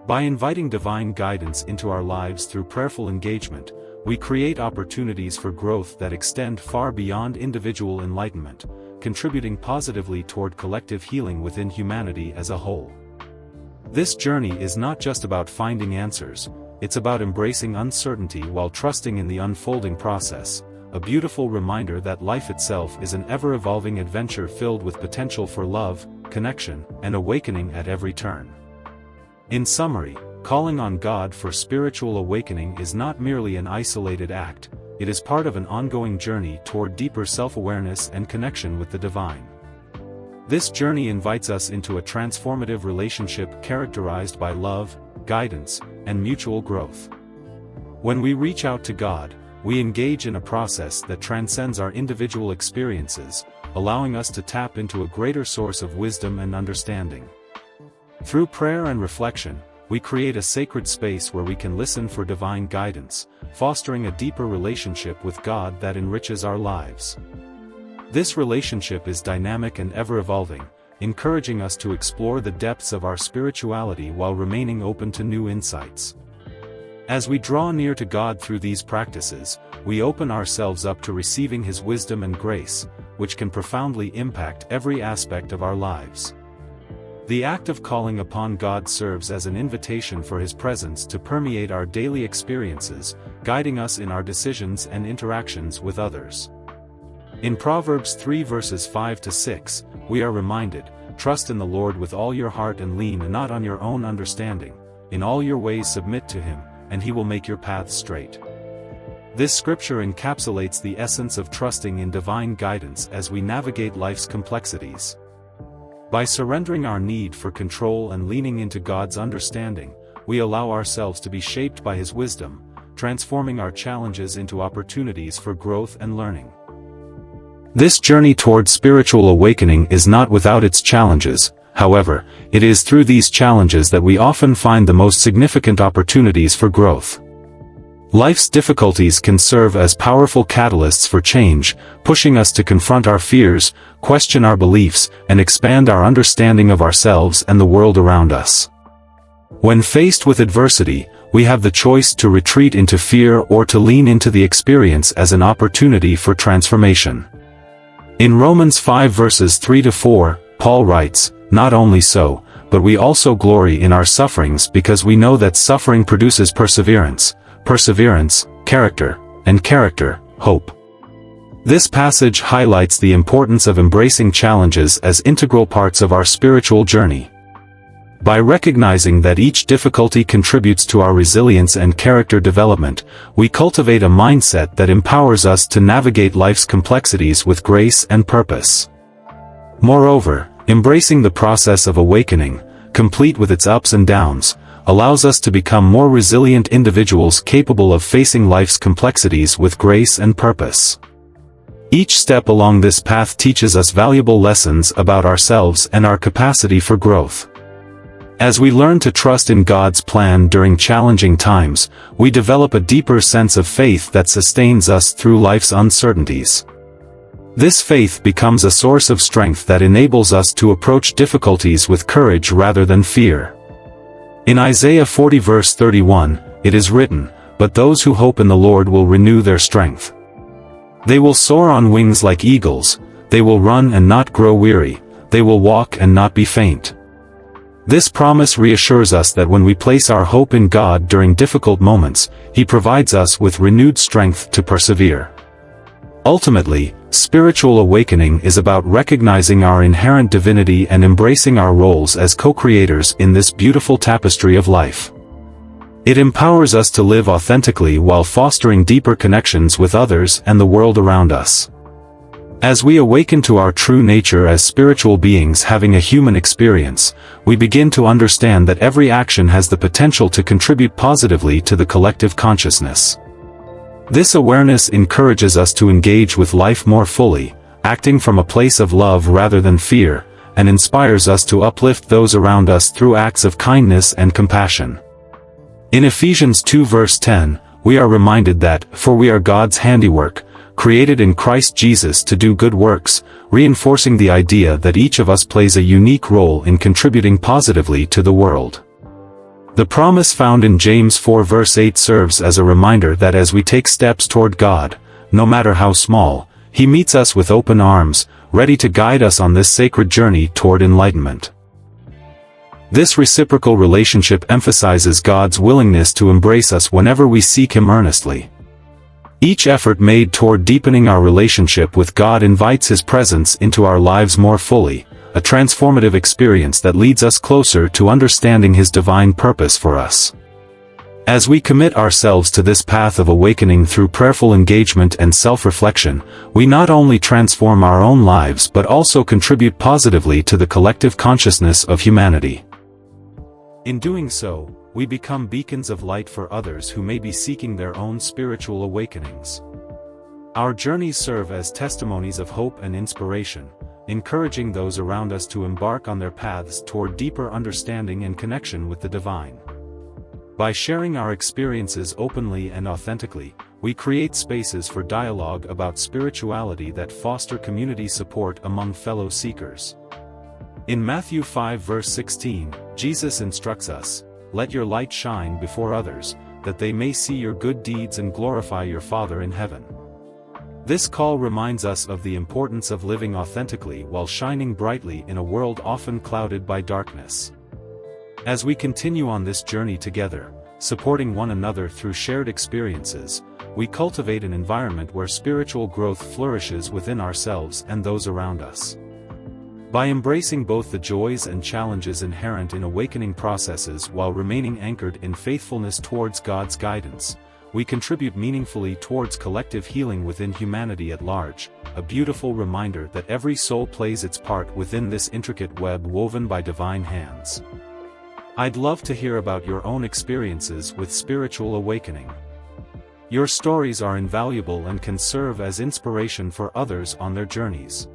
By inviting divine guidance into our lives through prayerful engagement, we create opportunities for growth that extend far beyond individual enlightenment, contributing positively toward collective healing within humanity as a whole. This journey is not just about finding answers, it's about embracing uncertainty while trusting in the unfolding process, a beautiful reminder that life itself is an ever-evolving adventure filled with potential for love, connection, and awakening at every turn. In summary, calling on God for spiritual awakening is not merely an isolated act, it is part of an ongoing journey toward deeper self-awareness and connection with the divine. This journey invites us into a transformative relationship characterized by love, guidance, and mutual growth. When we reach out to God, we engage in a process that transcends our individual experiences, allowing us to tap into a greater source of wisdom and understanding. Through prayer and reflection, we create a sacred space where we can listen for divine guidance, fostering a deeper relationship with God that enriches our lives. This relationship is dynamic and ever-evolving, encouraging us to explore the depths of our spirituality while remaining open to new insights. As we draw near to God through these practices, we open ourselves up to receiving His wisdom and grace, which can profoundly impact every aspect of our lives. The act of calling upon God serves as an invitation for His presence to permeate our daily experiences, guiding us in our decisions and interactions with others. In Proverbs 3 verses 5-6, we are reminded, "Trust in the Lord with all your heart and lean not on your own understanding. In all your ways submit to Him, and He will make your paths straight." This scripture encapsulates the essence of trusting in divine guidance as we navigate life's complexities. By surrendering our need for control and leaning into God's understanding, we allow ourselves to be shaped by His wisdom, transforming our challenges into opportunities for growth and learning. This journey toward spiritual awakening is not without its challenges. However, it is through these challenges that we often find the most significant opportunities for growth. Life's difficulties can serve as powerful catalysts for change, pushing us to confront our fears, question our beliefs, and expand our understanding of ourselves and the world around us. When faced with adversity, we have the choice to retreat into fear or to lean into the experience as an opportunity for transformation. In Romans 5 verses 3-4, Paul writes, "Not only so, but we also glory in our sufferings because we know that suffering produces perseverance, perseverance, character, and character, hope." This passage highlights the importance of embracing challenges as integral parts of our spiritual journey. By recognizing that each difficulty contributes to our resilience and character development, we cultivate a mindset that empowers us to navigate life's complexities with grace and purpose. Moreover, embracing the process of awakening, complete with its ups and downs, allows us to become more resilient individuals capable of facing life's complexities with grace and purpose. Each step along this path teaches us valuable lessons about ourselves and our capacity for growth. As we learn to trust in God's plan during challenging times, we develop a deeper sense of faith that sustains us through life's uncertainties. This faith becomes a source of strength that enables us to approach difficulties with courage rather than fear. In Isaiah 40 verse 31, it is written, "But those who hope in the Lord will renew their strength. They will soar on wings like eagles, they will run and not grow weary, they will walk and not be faint." This promise reassures us that when we place our hope in God during difficult moments, He provides us with renewed strength to persevere. Ultimately, spiritual awakening is about recognizing our inherent divinity and embracing our roles as co-creators in this beautiful tapestry of life. It empowers us to live authentically while fostering deeper connections with others and the world around us. As we awaken to our true nature as spiritual beings having a human experience, we begin to understand that every action has the potential to contribute positively to the collective consciousness. This awareness encourages us to engage with life more fully, acting from a place of love rather than fear, and inspires us to uplift those around us through acts of kindness and compassion. In Ephesians 2 verse 10, we are reminded that, "For we are God's handiwork, created in Christ Jesus to do good works," reinforcing the idea that each of us plays a unique role in contributing positively to the world. The promise found in James 4 verse 8 serves as a reminder that as we take steps toward God, no matter how small, He meets us with open arms, ready to guide us on this sacred journey toward enlightenment. This reciprocal relationship emphasizes God's willingness to embrace us whenever we seek Him earnestly. Each effort made toward deepening our relationship with God invites His presence into our lives more fully, a transformative experience that leads us closer to understanding His divine purpose for us. As we commit ourselves to this path of awakening through prayerful engagement and self-reflection, we not only transform our own lives but also contribute positively to the collective consciousness of humanity. In doing so, we become beacons of light for others who may be seeking their own spiritual awakenings. Our journeys serve as testimonies of hope and inspiration, encouraging those around us to embark on their paths toward deeper understanding and connection with the divine. By sharing our experiences openly and authentically, we create spaces for dialogue about spirituality that foster community support among fellow seekers. In Matthew 5 verse 16, Jesus instructs us, "Let your light shine before others, that they may see your good deeds and glorify your Father in heaven." This call reminds us of the importance of living authentically while shining brightly in a world often clouded by darkness. As we continue on this journey together, supporting one another through shared experiences, we cultivate an environment where spiritual growth flourishes within ourselves and those around us. By embracing both the joys and challenges inherent in awakening processes while remaining anchored in faithfulness towards God's guidance, we contribute meaningfully towards collective healing within humanity at large, a beautiful reminder that every soul plays its part within this intricate web woven by divine hands. I'd love to hear about your own experiences with spiritual awakening. Your stories are invaluable and can serve as inspiration for others on their journeys.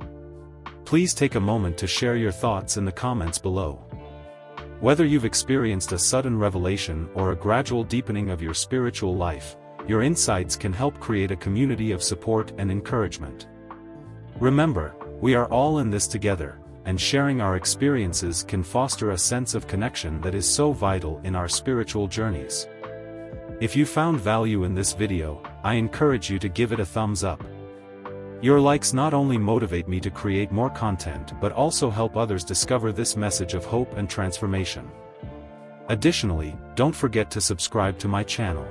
Please take a moment to share your thoughts in the comments below. Whether you've experienced a sudden revelation or a gradual deepening of your spiritual life, your insights can help create a community of support and encouragement. Remember, we are all in this together, and sharing our experiences can foster a sense of connection that is so vital in our spiritual journeys. If you found value in this video, I encourage you to give it a thumbs up. Your likes not only motivate me to create more content but also help others discover this message of hope and transformation. Additionally, don't forget to subscribe to my channel.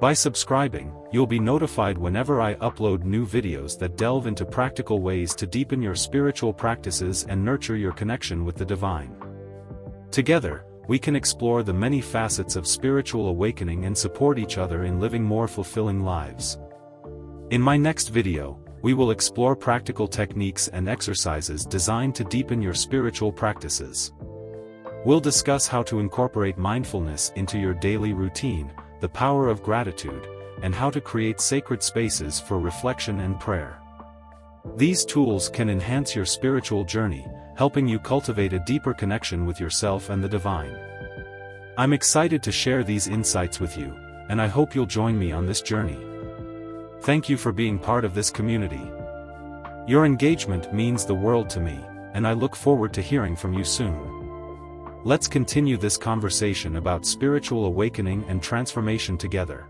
By subscribing, you'll be notified whenever I upload new videos that delve into practical ways to deepen your spiritual practices and nurture your connection with the divine. Together, we can explore the many facets of spiritual awakening and support each other in living more fulfilling lives. In my next video, we will explore practical techniques and exercises designed to deepen your spiritual practices. We'll discuss how to incorporate mindfulness into your daily routine, the power of gratitude, and how to create sacred spaces for reflection and prayer. These tools can enhance your spiritual journey, helping you cultivate a deeper connection with yourself and the divine. I'm excited to share these insights with you, and I hope you'll join me on this journey. Thank you for being part of this community. Your engagement means the world to me, and I look forward to hearing from you soon. Let's continue this conversation about spiritual awakening and transformation together.